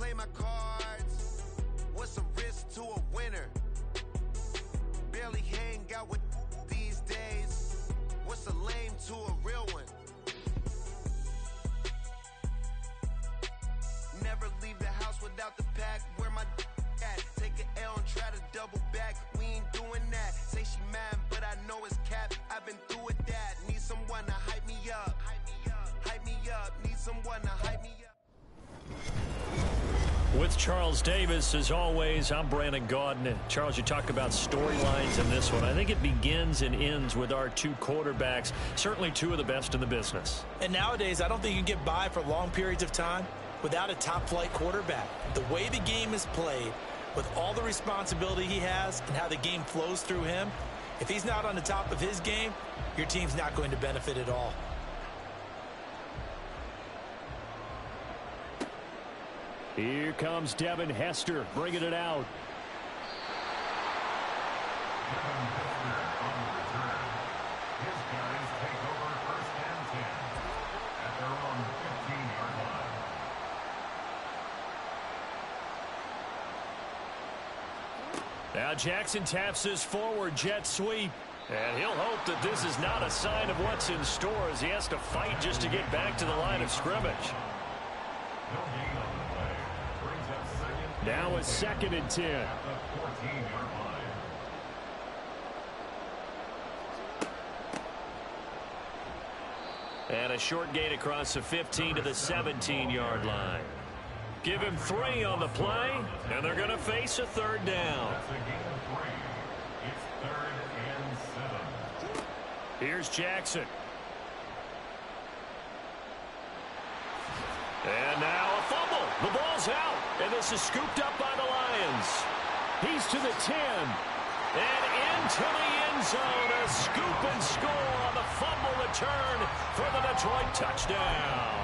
play my cards. What's a risk to a winner? Barely hang out with these days. What's a lame to a real one? Never leave the house without the pack. Where my at? Take an L and try to double back. We ain't doing that. Say she mad, but I know it's cap. I've been through with that. Need someone to hype me up. Hype me up. Need someone to hype me up. With Charles Davis, as always, I'm Brandon Gaudin. Charles, you talk about storylines in this one. I think it begins and ends with our two quarterbacks, certainly two of the best in the business. And nowadays, I don't think you can get by for long periods of time without a top-flight quarterback. The way the game is played, with all the responsibility he has and how the game flows through him, if he's not on the top of his game, your team's not going to benefit at all. Here comes Devin Hester, bringing it out. His guys take over 1st and 10 at their own 15-yard line. Now Jackson taps his forward jet sweep. And he'll hope that this is not a sign of what's in store as he has to fight just to get back to the line of scrimmage. Now a 2nd and 10. At the 14-yard line. And a short gain across the 15 to the 17-yard line. Give him 3 on the play, and they're going to face a 3rd down. That's a gain of 3. It's 3rd and 7. Here's Jackson. And now a fumble. The ball's out, and this is scooped up by the Lions. He's to the 10, and into the end zone. A scoop and score on the fumble return for the Detroit touchdown.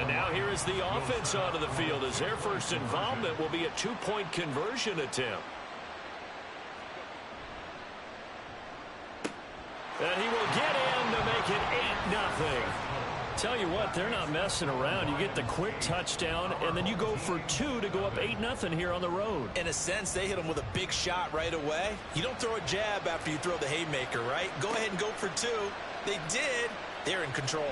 And now here is the offense onto the field as their first involvement will be a 2-point conversion attempt. And he will get in to make it 8-0. Tell you what, they're not messing around. You get the quick touchdown, and then you go for 2 to go up 8-0 here on the road. In a sense, they hit him with a big shot right away. You don't throw a jab after you throw the haymaker, right? Go ahead and go for 2. They did. They're in control.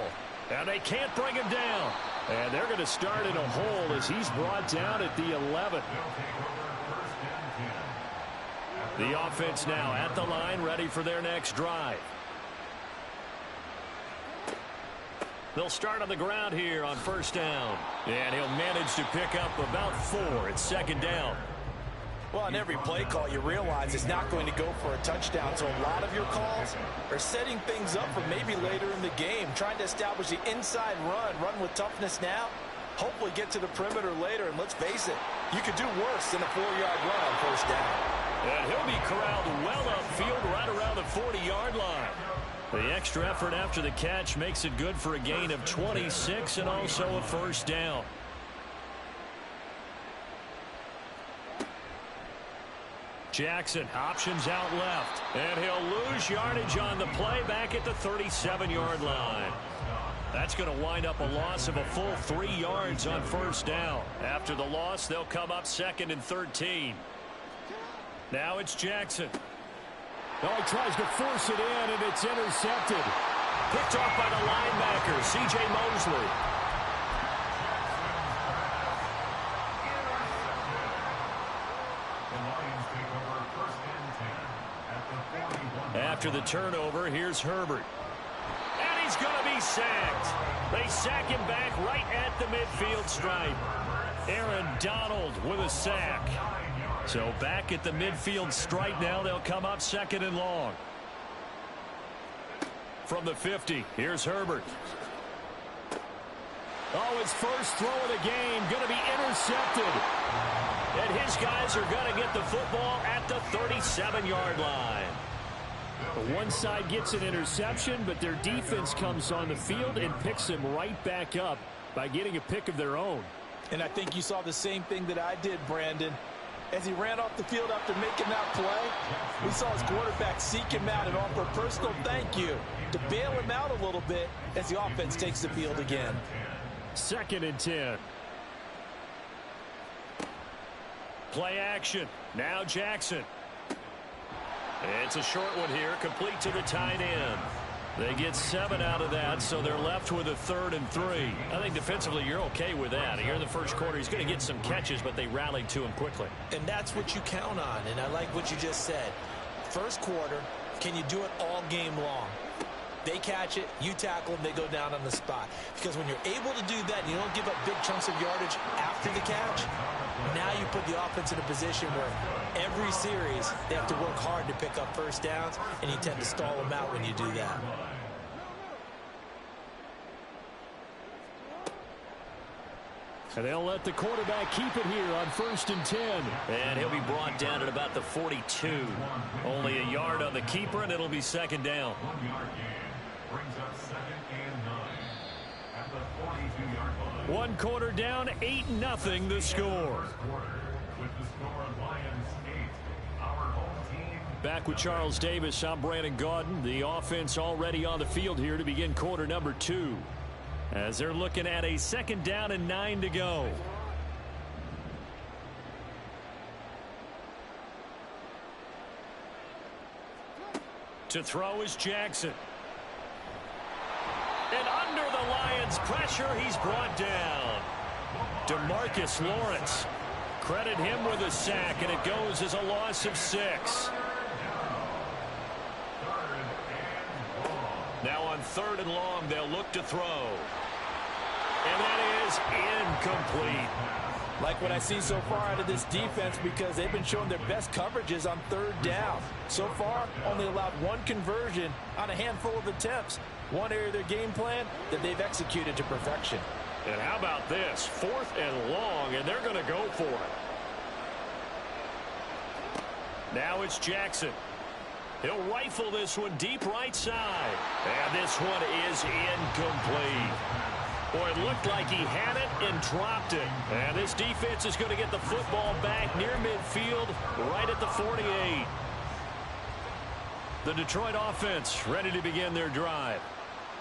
And they can't bring him down. And they're going to start in a hole as he's brought down at the 11. The offense now at the line, ready for their next drive. They'll start on the ground here on 1st down. And he'll manage to pick up about 4. It's 2nd down. Well, on every play call, you realize it's not going to go for a touchdown. So a lot of your calls are setting things up for maybe later in the game, trying to establish the inside run with toughness now, hopefully get to the perimeter later. And let's face it, you could do worse than a 4-yard run on 1st down. And he'll be corralled well upfield right around the 40-yard line. The extra effort after the catch makes it good for a gain of 26 and also a 1st down. Jackson options out left, and he'll lose yardage on the play back at the 37-yard line. That's going to wind up a loss of a full 3 yards on 1st down. After the loss, they'll come up 2nd and 13. Now it's Jackson. Oh, he tries to force it in, and it's intercepted. Picked off by the linebacker, C.J. Mosley. After the turnover, here's Herbert. And he's going to be sacked. They sack him back right at the midfield stripe. Aaron Donald with a sack. So back at the midfield stripe now, they'll come up 2nd and long. From the 50, here's Herbert. Oh, his first throw of the game going to be intercepted. And his guys are going to get the football at the 37-yard line. One side gets an interception, but their defense comes on the field and picks them right back up by getting a pick of their own. And I think you saw the same thing that I did, Brandon. As he ran off the field after making that play, we saw his quarterback seek him out and offer a personal thank you to bail him out a little bit as the offense takes the field again. 2nd and 10. Play action. Now Jackson. It's a short one here, complete to the tight end. They get 7 out of that, so they're left with a 3rd and 3. I think defensively you're okay with that. Here in the first quarter, he's going to get some catches, but they rallied to him quickly. And that's what you count on, and I like what you just said. First quarter, can you do it all game long? They catch it, you tackle them, they go down on the spot. Because when you're able to do that and you don't give up big chunks of yardage after the catch, now you put the offense in a position where every series they have to work hard to pick up first downs, and you tend to stall them out when you do that. And they'll let the quarterback keep it here on 1st and 10. And he'll be brought down at about the 42. Only a yard on the keeper, and it'll be 2nd down. 1 yard gain brings up 2nd and 9 at the 42-yard line. 1 quarter down, 8-0 the score. With the score, Lions 8, our home team. Back with Charles Davis, I'm Brandon Gaudin. The offense already on the field here to begin quarter number 2. As they're looking at a 2nd down and 9 to go. To throw is Jackson. And under the Lions' pressure, he's brought down. DeMarcus Lawrence. Credit him with a sack, and it goes as a loss of 6. Now on 3rd and long, they'll look to throw. And that is incomplete. Like what I see so far out of this defense, because they've been showing their best coverages on 3rd down. So far, only allowed 1 conversion on a handful of attempts. One area of their game plan that they've executed to perfection. And how about this? 4th and long, and they're going to go for it. Now it's Jackson. He'll rifle this one deep right side. And this one is incomplete. Boy, it looked like he had it and dropped it. And this defense is going to get the football back near midfield, right at the 48. The Detroit offense ready to begin their drive.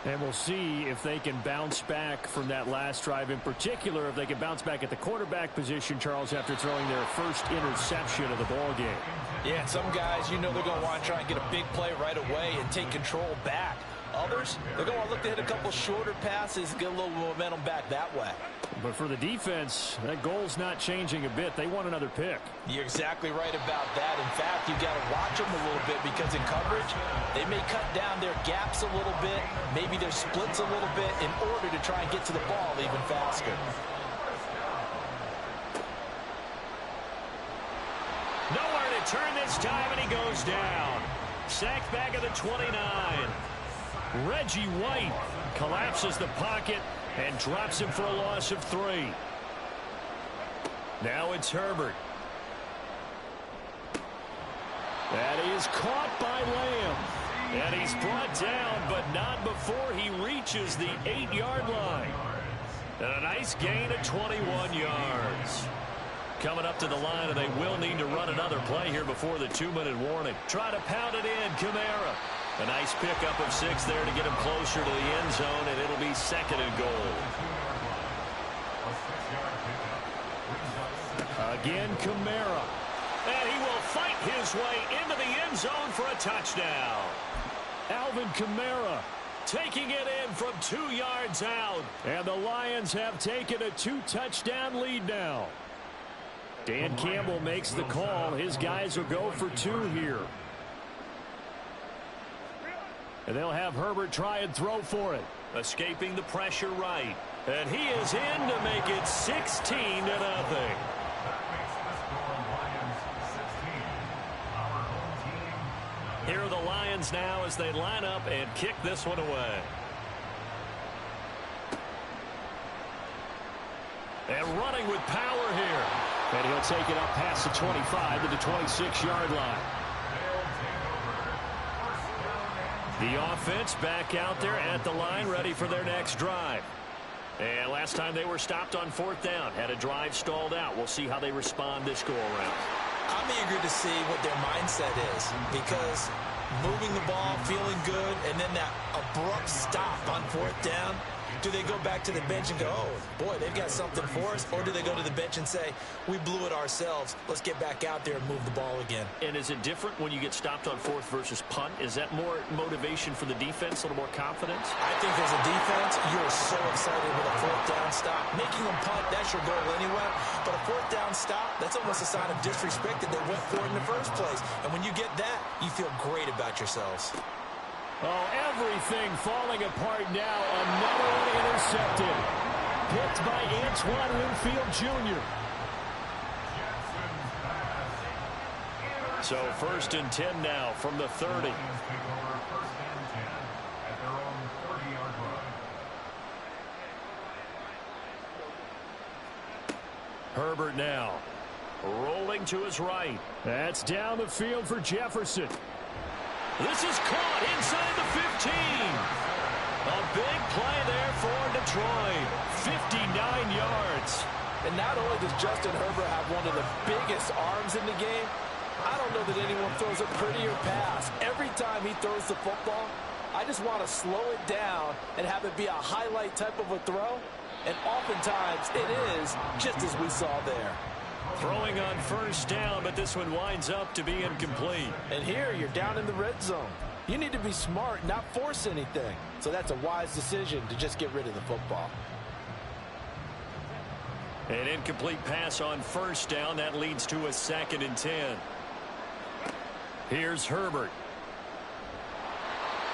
And we'll see if they can bounce back from that last drive, in particular if they can bounce back at the quarterback position, Charles, after throwing their first interception of the ball game. Yeah, and some guys, you know, they're going to want to try and get a big play right away and take control back. Others, they're going to look to hit a couple shorter passes, get a little momentum back that way. But for the defense, that goal's not changing a bit. They want another pick. You're exactly right about that. In fact, you've got to watch them a little bit, because in coverage, they may cut down their gaps a little bit, maybe their splits a little bit, in order to try and get to the ball even faster. Nowhere to turn this time, and he goes down. Sacked back at the 29. Reggie White collapses the pocket and drops him for a loss of 3. Now it's Herbert. That is caught by Lamb. And he's brought down, but not before he reaches the 8-yard line. And a nice gain of 21 yards. Coming up to the line, and they will need to run another play here before the 2-minute warning. Try to pound it in, Kamara. A nice pickup of 6 there to get him closer to the end zone, and it'll be 2nd and goal. Again, Kamara. And he will fight his way into the end zone for a touchdown. Alvin Kamara taking it in from 2 yards out. And the Lions have taken a 2-touchdown lead now. Dan Campbell makes the call. His guys will go for 2 here. And they'll have Herbert try and throw for it. Escaping the pressure right. And he is in to make it 16-0. Here are the Lions now as they line up and kick this one away. And running with power here. And he'll take it up past the 25 to the 26-yard line. The offense back out there at the line, ready for their next drive. And last time they were stopped on 4th down, had a drive stalled out. We'll see how they respond this go-around. I'm eager to see what their mindset is, because moving the ball, feeling good, and then that abrupt stop on 4th down, Do they go back to the bench and go, oh, boy, they've got something for us? Or do they go to the bench and say, we blew it ourselves. Let's get back out there and move the ball again. And is it different when you get stopped on fourth versus punt? Is that more motivation for the defense, a little more confidence? I think as a defense, you're so excited with a fourth down stop. Making them punt, that's your goal anyway. But a fourth down stop, that's almost a sign of disrespect that they went for it in the first place. And when you get that, you feel great about yourselves. Oh, everything falling apart now. Another one intercepted. Picked by Antoine Winfield Jr. So 1st and 10 now from the 30. Herbert now rolling to his right. That's down the field for Jefferson. This is caught inside the 15. A big play there for Detroit. 59 yards. And not only does Justin Herbert have one of the biggest arms in the game, I don't know that anyone throws a prettier pass. Every time he throws the football, I just want to slow it down and have it be a highlight type of a throw. And oftentimes it is, just as we saw there. Throwing on 1st down, but this one winds up to be incomplete. And here you're down in the red zone. You need to be smart, not force anything. So that's a wise decision to just get rid of the football. An incomplete pass on 1st down. That leads to a 2nd and 10. Here's Herbert.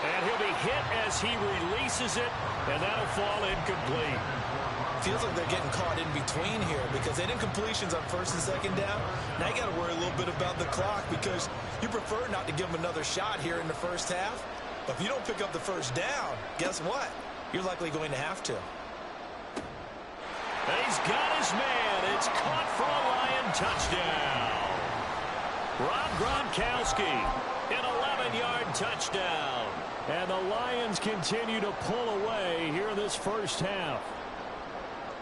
And he'll be hit as he releases it, and that'll fall incomplete. Feels like they're getting caught in between here because they didn't completions on 1st and 2nd down. Now you got to worry a little bit about the clock because you prefer not to give them another shot here in the first half. But if you don't pick up the 1st down, guess what? You're likely going to have to. He's got his man. It's caught for a Lion touchdown. Rob Gronkowski, an 11-yard touchdown. And the Lions continue to pull away here in this first half.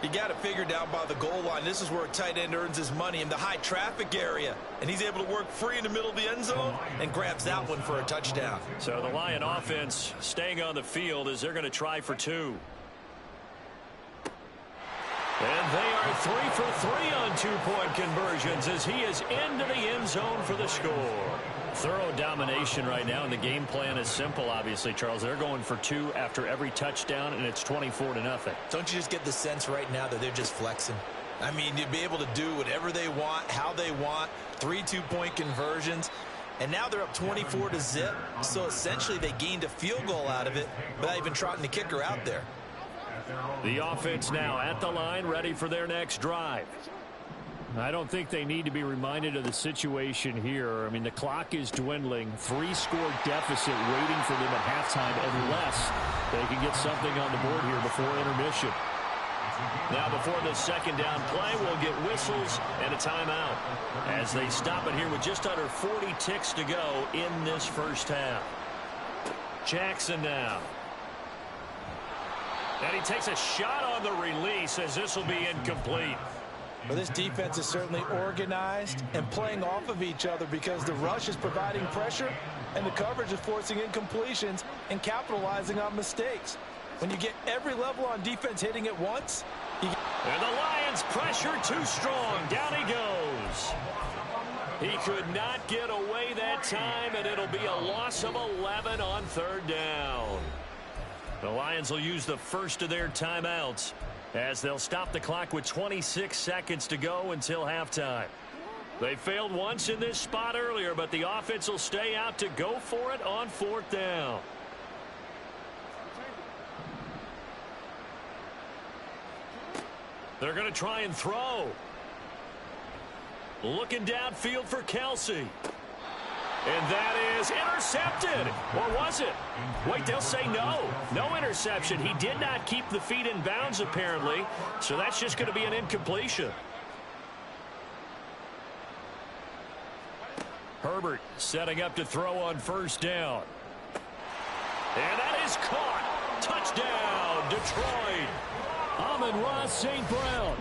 You got it figured out by the goal line. This is where a tight end earns his money in the high traffic area. And he's able to work free in the middle of the end zone and grabs that one for a touchdown. So the Lion offense staying on the field as they're going to try for 2. And they are 3 for 3 on 2-point conversions as he is into the end zone for the score. Thorough domination right now, and the game plan is simple, obviously, Charles. They're going for 2 after every touchdown, and it's 24-0. Don't you just get the sense right now that they're just flexing? I mean, you'd be able to do whatever they want, how they want, 3 2-point conversions. And now they're up 24-0, so essentially they gained a field goal out of it without even trotting the kicker out there. The offense now at the line, ready for their next drive. I don't think they need to be reminded of the situation here. I mean, the clock is dwindling. 3-score deficit waiting for them at halftime unless they can get something on the board here before intermission. Now before the 2nd down play, we'll get whistles and a timeout as they stop it here with just under 40 ticks to go in this first half. Jackson now. And he takes a shot on the release as this will be incomplete. Well, this defense is certainly organized and playing off of each other because the rush is providing pressure and the coverage is forcing incompletions and capitalizing on mistakes. When you get every level on defense hitting at once, and the Lions pressure too strong. Down he goes. He could not get away that time, and it'll be a loss of 11 on 3rd down. The Lions will use the first of their timeouts as they'll stop the clock with 26 seconds to go until halftime. They failed once in this spot earlier, but the offense will stay out to go for it on 4th down. They're going to try and throw. Looking downfield for Kelsey. And that is intercepted. Or was it? Wait, they'll say no. No interception. He did not keep the feet in bounds, apparently. So that's just going to be an incompletion. Herbert setting up to throw on 1st down. And that is caught. Touchdown, Detroit. Amon-Ra St. Brown.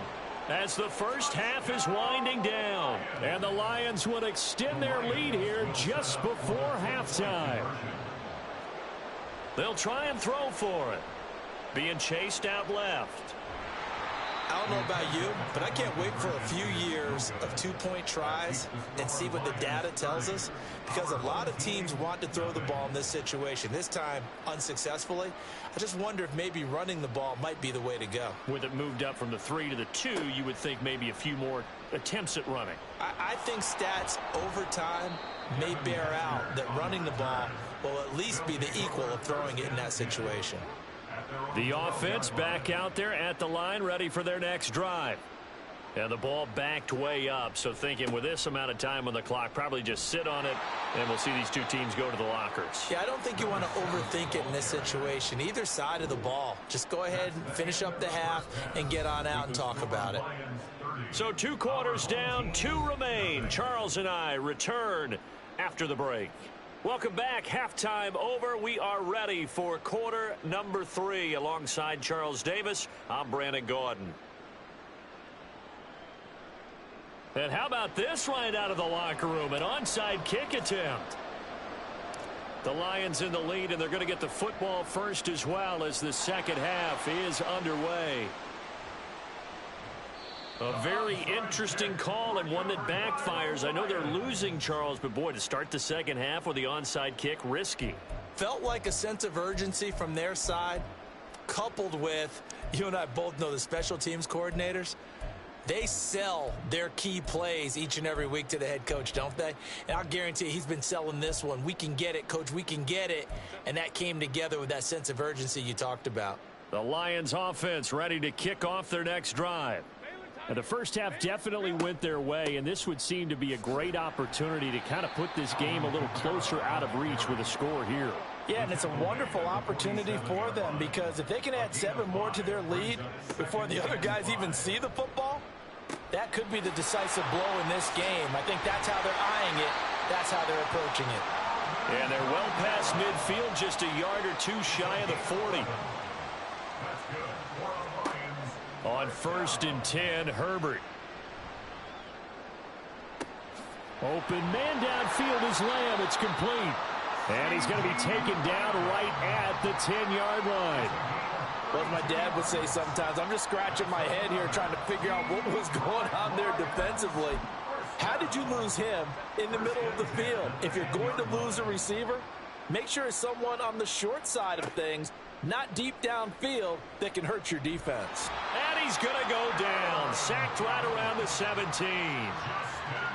As the first half is winding down. And the Lions would extend their lead here just before halftime. They'll try and throw for it. being chased out left. I don't know about you, but I can't wait for a few years of two-point tries and see what the data tells us, because a lot of teams want to throw the ball in this situation. This time, unsuccessfully. I just wonder if maybe running the ball might be the way to go. With it moved up from the 3 to the 2, you would think maybe a few more attempts at running. I think stats over time may bear out that running the ball will at least be the equal of throwing it in that situation. The offense back out there at the line, ready for their next drive. And the ball backed way up, so thinking with this amount of time on the clock, probably just sit on it, and we'll see these two teams go to the lockers. Yeah, I don't think you want to overthink it in this situation. Either side of the ball. Just go ahead and finish up the half and get on out and talk about it. So 2 quarters down, 2 remain. Charles and I return after the break. Welcome back. Halftime over. We are ready for quarter number 3. Alongside Charles Davis, I'm Brandon Gaudin. And how about this right out of the locker room? An onside kick attempt. The Lions in the lead, and they're going to get the football first as well as the second half is underway. A very interesting call and one that backfires. I know they're losing, Charles, but boy, to start the second half with the onside kick, risky. Felt like a sense of urgency from their side, coupled with, you and I both know the special teams coordinators. They sell their key plays each and every week to the head coach, don't they? And I'll guarantee he's been selling this one. We can get it, coach, we can get it. And that came together with that sense of urgency you talked about. The Lions offense ready to kick off their next drive. And the first half definitely went their way, and this would seem to be a great opportunity to kind of put this game a little closer out of reach with a score here. Yeah, and it's a wonderful opportunity for them, because if they can add 7 more to their lead before the other guys even see the football, that could be the decisive blow in this game. I think that's how they're eyeing it. That's how they're approaching it. And they're well past midfield, just a yard or 2 shy of the 40. On 1st and 10, Herbert. Open man downfield is Lamb. It's complete. And he's going to be taken down right at the 10-yard line. What my dad would say sometimes, I'm just scratching my head here trying to figure out what was going on there defensively. How did you lose him in the middle of the field? If you're going to lose a receiver, make sure it's someone on the short side of things, not deep downfield, that can hurt your defense. And he's going to go down. Sacked right around the 17.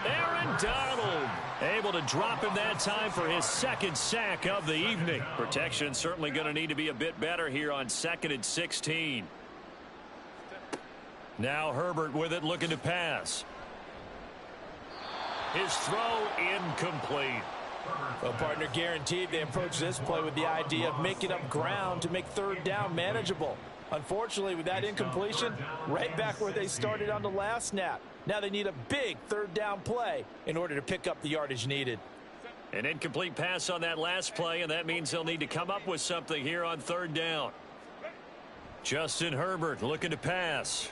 Aaron Donald able to drop him that time for his 2nd sack of the evening. Protection certainly going to need to be a bit better here on 2nd and 16. Now Herbert with it, looking to pass. His throw incomplete. Well, partner, guaranteed they approach this play with the idea of making up ground to make 3rd down manageable. Unfortunately, with that incompletion, right back where they started on the last snap. Now they need a big 3rd down play in order to pick up the yardage needed. An incomplete pass on that last play, and that means they'll need to come up with something here on 3rd down. Justin Herbert looking to pass.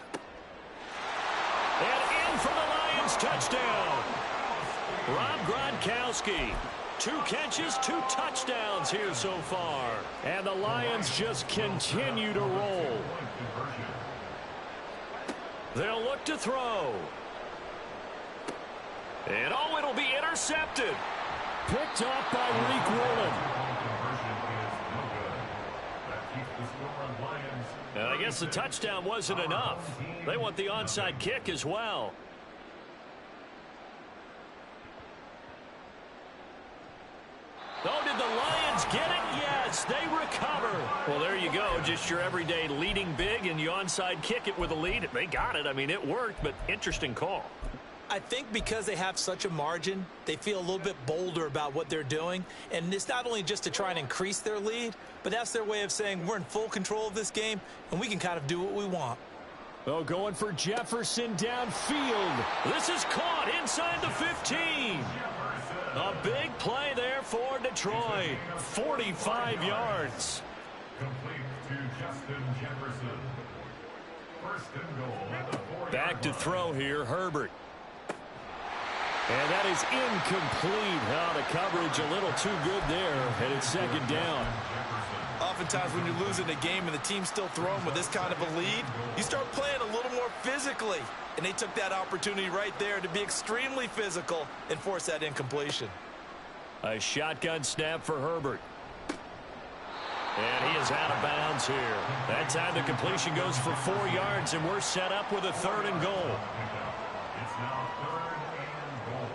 And in for the Lions, touchdown. Rob Gronkowski. 2 catches, 2 touchdowns here so far. And the Lions just continue to roll. They'll look to throw. And oh, it'll be intercepted. Picked off by Reek Woolen. And I guess the touchdown wasn't enough. They want the onside kick as well. Oh, did the Lions get it? Yes, they recover. Well, there you go. Just your everyday leading big, and you onside kick it with a lead. They got it. I mean, it worked, but interesting call. I think because they have such a margin, they feel a little bit bolder about what they're doing. And it's not only just to try and increase their lead, but that's their way of saying we're in full control of this game, and we can kind of do what we want. Oh, going for Jefferson downfield. This is caught inside the 15. A big play there for Detroit. 45 yards. Complete to Justin Jefferson. 1st and goal at the 4-yard Back to throw here, Herbert. And that is incomplete. Oh, the coverage a little too good there, and it's 2nd down. oftentimes when you're losing a game and the team's still throwing with this kind of a lead, you start playing a little more physically. And they took that opportunity right there to be extremely physical and force that incompletion. A shotgun snap for Herbert. And he is out of bounds here. That time the completion goes for 4 yards, and we're set up with a 3rd and goal. It's now 3rd and goal.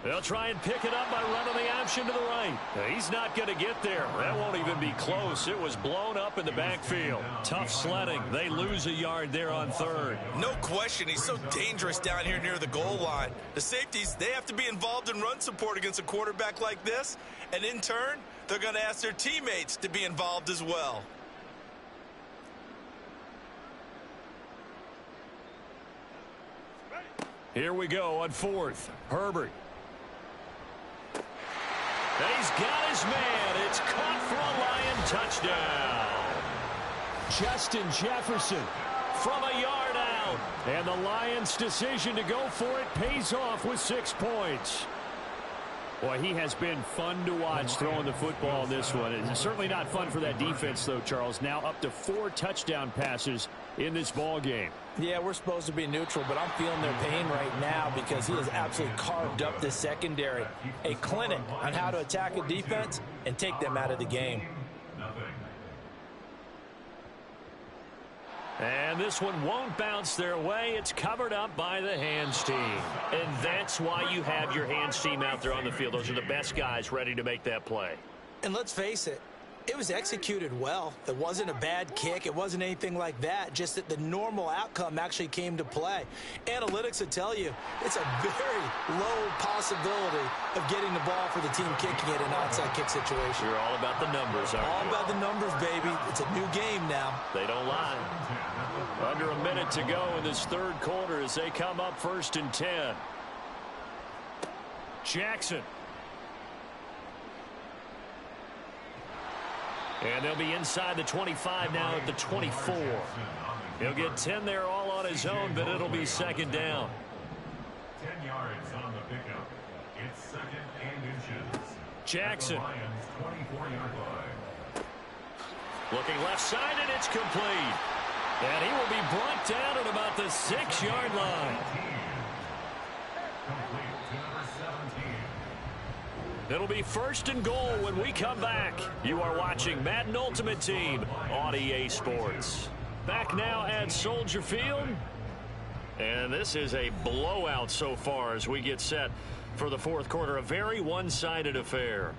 They'll try and pick it up by running the option to the right. He's not going to get there. That won't even be close. It was blown up in the backfield. Tough sledding. They lose a yard there on 3rd. No question, he's so dangerous down here near the goal line. The safeties, they have to be involved in run support against a quarterback like this. And in turn, they're going to ask their teammates to be involved as well. Here we go on 4th. Herbert. And he's got his man. It's caught for a Lion touchdown. Justin Jefferson from a yard out. And the Lions' decision to go for it pays off with 6 points. Boy, he has been fun to watch throwing the football in this one. It's certainly not fun for that defense, though, Charles. Now up to 4 touchdown passes in this ball game. Yeah, we're supposed to be neutral, but I'm feeling their pain right now because he has absolutely carved up this secondary. A clinic on how to attack a defense and take them out of the game. And this one won't bounce their way. It's covered up by the hands team. And that's why you have your hands team out there on the field. Those are the best guys ready to make that play. And let's face it, it was executed well. It wasn't a bad kick. It wasn't anything like that. Just that the normal outcome actually came to play. Analytics will tell you it's a very low possibility of getting the ball for the team kicking it in an onside kick situation. You're all about the numbers, aren't you? All about the numbers, baby. It's a new game now. They don't lie. Under a minute to go in this 3rd quarter as they come up 1st and 10. Jackson. And they'll be inside the 25 now at the 24. He'll get 10 there all on his own, but it'll be 2nd down. 10 yards on the pickup. It's 2nd and inches. Jackson. At the Lions' 24-yard line. Looking left side, and it's complete. And he will be brought down at about the 6-yard line. Complete to number 17. It'll be 1st and goal when we come back. You are watching Madden Ultimate Team on EA Sports. Back now at Soldier Field. And this is a blowout so far as we get set for the 4th quarter. A very one-sided affair.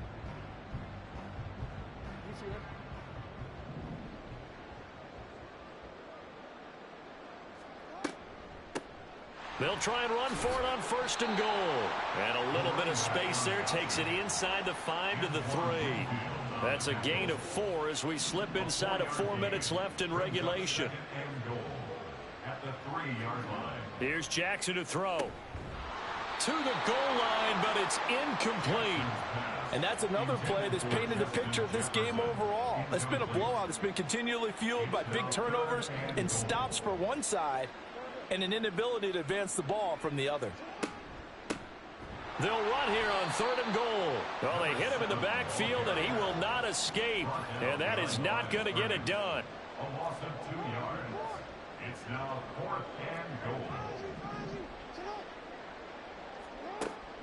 They'll try and run for it on 1st and goal. And a little bit of space there takes it inside the 5 to the 3. That's a gain of 4 as we slip inside of 4 minutes left in regulation. At the 3-yard line. Here's Jackson to throw. To the goal line, but it's incomplete. And that's another play that's painted the picture of this game overall. It's been a blowout. It's been continually fueled by big turnovers and stops for one side and an inability to advance the ball from the other. They'll run here on 3rd and goal. Well, they hit him in the backfield, and he will not escape. And that is not going to get it done. A loss of 2 yards. It's now 4th and goal.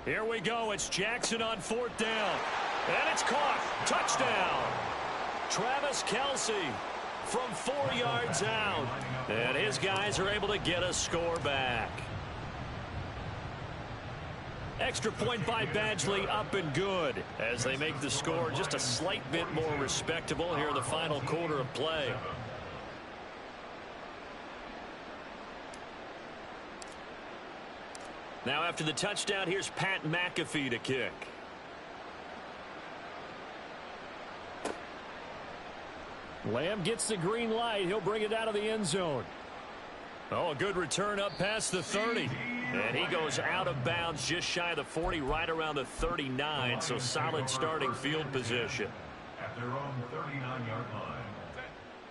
Here we go. It's Jackson on 4th down. And it's caught. Touchdown. Travis Kelce from 4 yards out. And his guys are able to get a score back. Extra point by Badgley, up and good as they make the score just a slight bit more respectable here in the final quarter of play. Now after the touchdown, here's Pat McAfee to kick. Lamb gets the green light. He'll bring it out of the end zone. Oh, a good return up past the 30. And he goes out of bounds just shy of the 40, right around the 39. So solid starting field position. At their own 39-yard line.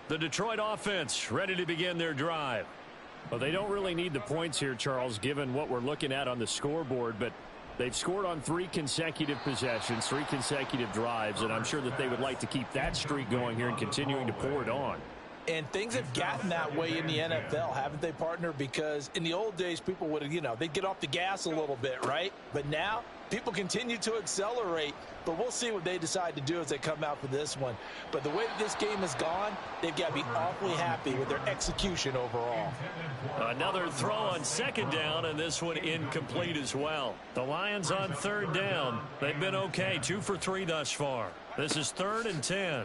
The Detroit offense ready to begin their drive. Well, they don't really need the points here, Charles, given what we're looking at on the scoreboard. But They've scored on 3 consecutive possessions, 3 consecutive drives, and I'm sure that they would like to keep that streak going here and continuing to pour it on. And things have gotten that way in the NFL, haven't they, partner? Because in the old days, people would have, they'd get off the gas a little bit, right? But now, people continue to accelerate. But we'll see what they decide to do as they come out for this one. But the way that this game has gone, they've got to be awfully happy with their execution overall. Another throw on 2nd down, and this one incomplete as well. The Lions on 3rd down. They've been okay, 2 for 3 thus far. This is 3rd and 10.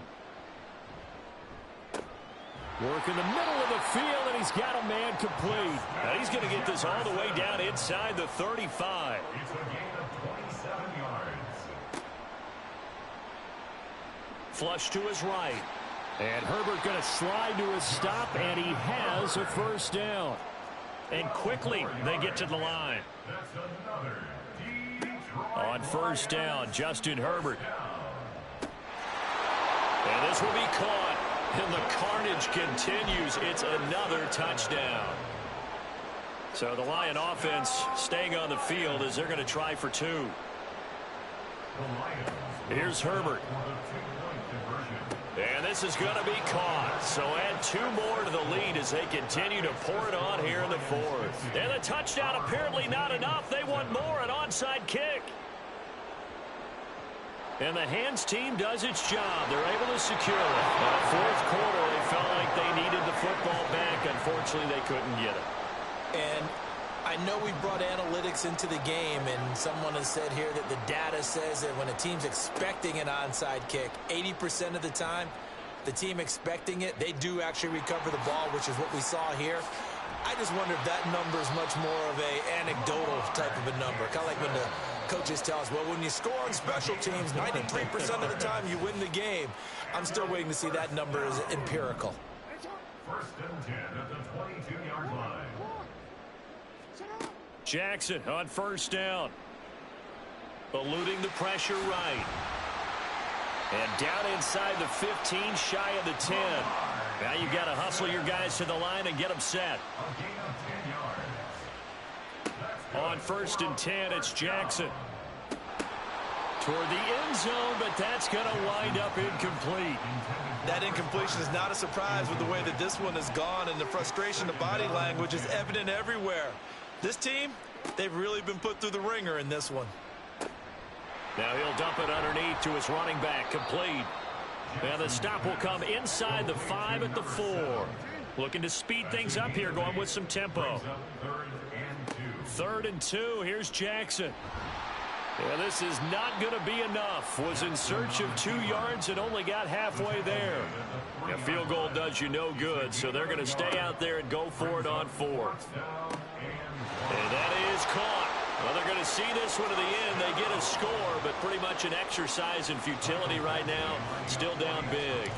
Work in the middle of the field, and he's got a man complete. Now he's going to get this all the way down inside the 35. It's a gain of 27 yards. Flush to his right. And Herbert going to slide to a stop, and he has a 1st down. And quickly, they get to the line. That's another Detroit On 1st down, Justin Herbert. And this will be caught. And the carnage continues. It's another touchdown. So the Lion offense staying on the field as they're going to try for 2. Here's Herbert. And this is going to be caught. So add 2 more to the lead as they continue to pour it on here in the 4th. And the touchdown apparently not enough. They want more, an onside kick. And the hands team does its job. They're able to secure it. In the 4th quarter, they felt like they needed the football back. Unfortunately, they couldn't get it. And I know we brought analytics into the game, and someone has said here that the data says that when a team's expecting an onside kick, 80% of the time, the team expecting it, they do actually recover the ball, which is what we saw here. I just wonder if that number is much more of a anecdotal type of a number. Kind of like when the coaches tell us, well, when you score on special teams, 93% of the time you win the game. I'm still waiting to see that number is empirical. 1st and 10 at the 22-yard line. Jackson on 1st down. Eluding the pressure right. And down inside the 15, shy of the 10. Now you've got to hustle your guys to the line and get them set. A gain of 10 yards. On 1st and 10, it's Jackson. Toward the end zone, but that's going to wind up incomplete. That incompletion is not a surprise with the way that this one has gone, and the frustration, the body language is evident everywhere. This team, they've really been put through the ringer in this one. Now he'll dump it underneath to his running back, complete. And the stop will come inside the 5 at the 4. Looking to speed things up here, going with some tempo. 3rd and 2, here's Jackson. Yeah, this is not going to be enough. Was in search of 2 yards and only got halfway there. A field goal does you no good, so they're going to stay out there and go for it on 4th. And that is caught. Well, they're going to see this one to the end. They get a score, but pretty much an exercise in futility right now. Still down big.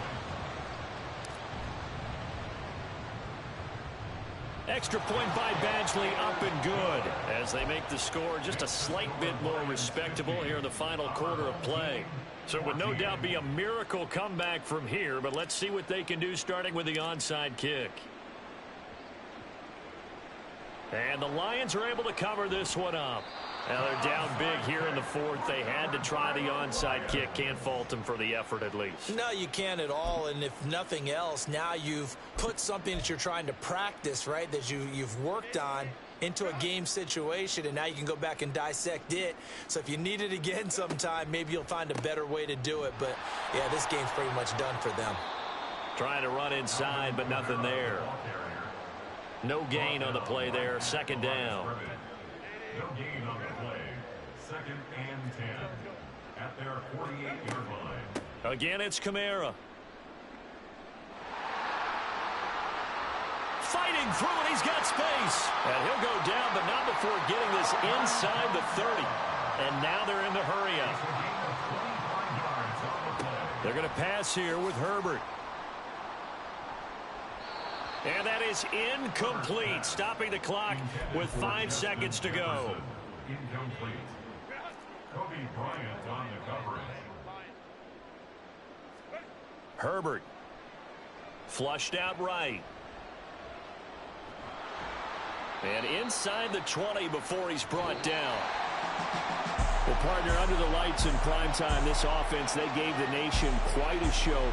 Extra point by Badgley, up and good as they make the score just a slight bit more respectable here in the final quarter of play. So it would no doubt be a miracle comeback from here, but let's see what they can do starting with the onside kick. And the Lions are able to cover this one up. Now they're down big here in the 4th. They had to try the onside kick. Can't fault them for the effort at least. No, you can't at all. And if nothing else, now you've put something that you're trying to practice, right, that you've worked on into a game situation, and now you can go back and dissect it. So if you need it again sometime, maybe you'll find a better way to do it. But, yeah, this game's pretty much done for them. Trying to run inside, but nothing there. No gain on the play there. 2nd down. No gain on the play. 2nd and 10 at their 48-yard line. Again, it's Kamara. Fighting through, and he's got space. And he'll go down, but not before getting this inside the 30. And now they're in the hurry up. They're going to pass here with Herbert. And that is incomplete, stopping the clock with 5 seconds to go. Incomplete. Kobe Bryant on the coverage. Herbert. Flushed out right. And inside the 20 before he's brought down. Well, partner, under the lights in primetime, this offense, they gave the nation quite a show.